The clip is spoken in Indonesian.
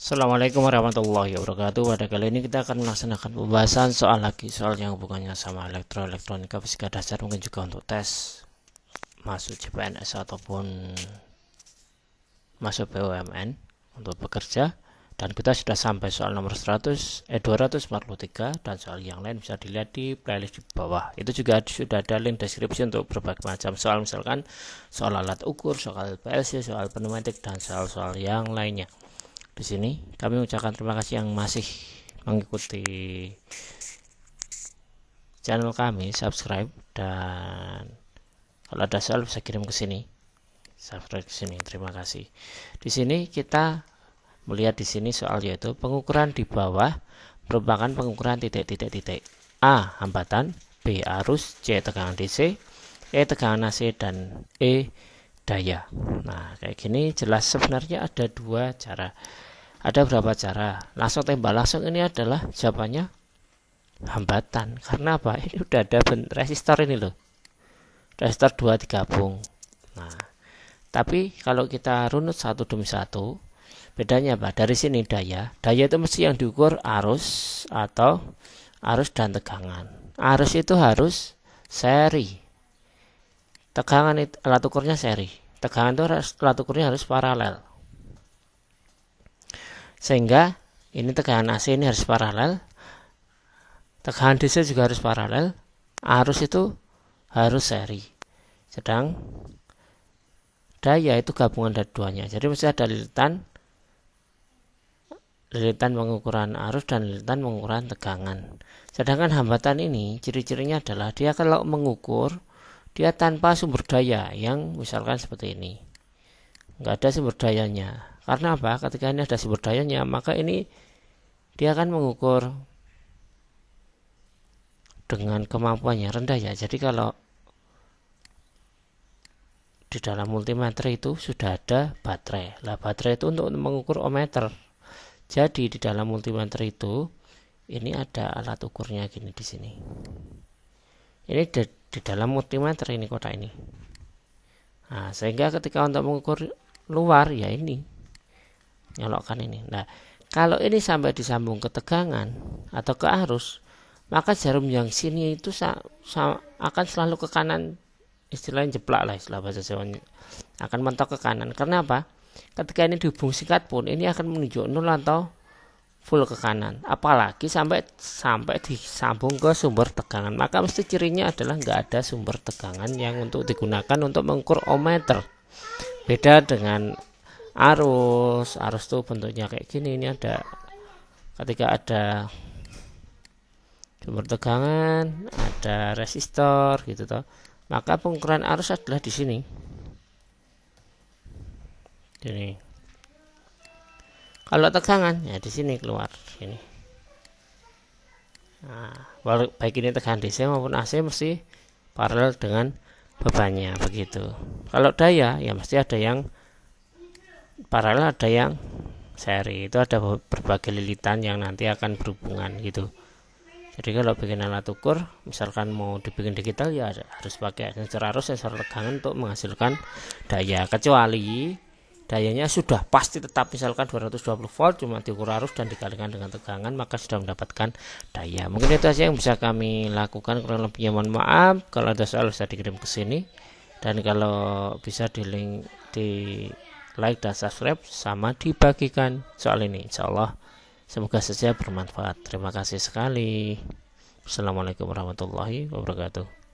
Assalamualaikum warahmatullahi wabarakatuh. Pada kali ini kita akan melaksanakan pembahasan soal yang hubungannya sama elektronika fisika dasar, mungkin juga untuk tes masuk CPNS ataupun masuk BUMN untuk bekerja. Dan kita sudah sampai soal nomor 243, dan soal yang lain bisa dilihat di playlist di bawah. Itu juga sudah ada link deskripsi untuk berbagai macam soal, misalkan soal alat ukur, soal PLC, soal pneumatik, dan soal-soal yang lainnya. Di sini kami ucapkan terima kasih yang masih mengikuti channel kami, subscribe, dan kalau ada soal bisa kirim ke sini, subscribe ke sini. Terima kasih. Di sini kita melihat di sini soal yaitu pengukuran di bawah merupakan pengukuran titik-titik. A. Hambatan, B. Arus, C. Tegangan DC, E. Tegangan AC, dan E. Daya. Nah, kayak gini jelas sebenarnya ada dua cara. Ada berapa cara? Langsung tembak langsung ini adalah jawabannya hambatan. Karena apa? Ini udah ada resistor ini loh. Resistor 2 digabung. Nah, tapi kalau kita runut satu demi satu, bedanya apa? Dari sini daya. Daya itu mesti yang diukur arus atau arus dan tegangan. Arus itu harus seri. Tegangan itu alat ukurnya seri. Tegangan itu alat ukurnya harus paralel. Sehingga ini tegangan AC ini harus paralel, tegangan DC juga harus paralel, arus itu harus seri. Sedang daya itu gabungan dari duanya. Jadi mesti ada lilitan pengukuran arus dan lilitan pengukuran tegangan. Sedangkan hambatan ini ciri-cirinya adalah dia kalau mengukur dia tanpa sumber daya, yang misalkan seperti ini. Nggak ada sumber dayanya. Karena apa? Ketika ini ada sumber dayanya, maka ini dia akan mengukur dengan kemampuannya rendah ya. Jadi kalau di dalam multimeter itu sudah ada baterai. Lah baterai itu untuk mengukur ohmmeter. Jadi di dalam multimeter itu ini ada alat ukurnya gini di sini. Ini di dalam multimeter ini kotak ini. Nah, sehingga ketika untuk mengukur luar ya ini nyolokkan ini. Nah, kalau ini sampai disambung ke tegangan atau ke arus, maka jarum yang sini itu akan selalu ke kanan, istilahnya jeplak lah, istilah bahasa Jawanya, akan mentok ke kanan. Karena apa? Ketika ini dihubung singkat pun ini akan menunjuk 0 atau full ke kanan. Apalagi sampai disambung ke sumber tegangan, maka mesti cirinya adalah nggak ada sumber tegangan yang untuk digunakan untuk mengukur ohmmeter. Beda dengan arus tuh bentuknya kayak gini. Ini ada ketika ada sumber tegangan, ada resistor gitu toh. Maka pengukuran arus adalah di sini. Ini. Kalau tegangan ya di sini keluar ini. Nah, baik ini tegangan DC maupun AC mesti paralel dengan bebannya begitu. Kalau daya ya mesti ada yang paralel, ada yang seri. Itu ada berbagai lilitan yang nanti akan berhubungan gitu. Jadi kalau bikin alat ukur, misalkan mau dibikin digital ya harus pakai sensor arus, sensor tegangan untuk menghasilkan daya. Kecuali dayanya sudah pasti tetap, misalkan 220 volt cuma diukur arus dan dikalikan dengan tegangan, maka sudah mendapatkan daya. Mungkin itu saja yang bisa kami lakukan. Kurang lebihnya mohon maaf. Kalau ada soal bisa dikirim ke sini, dan kalau bisa di link di like dan subscribe sama dibagikan soal ini. Insyaallah semoga saja bermanfaat. Terima kasih sekali. Assalamualaikum warahmatullahi wabarakatuh.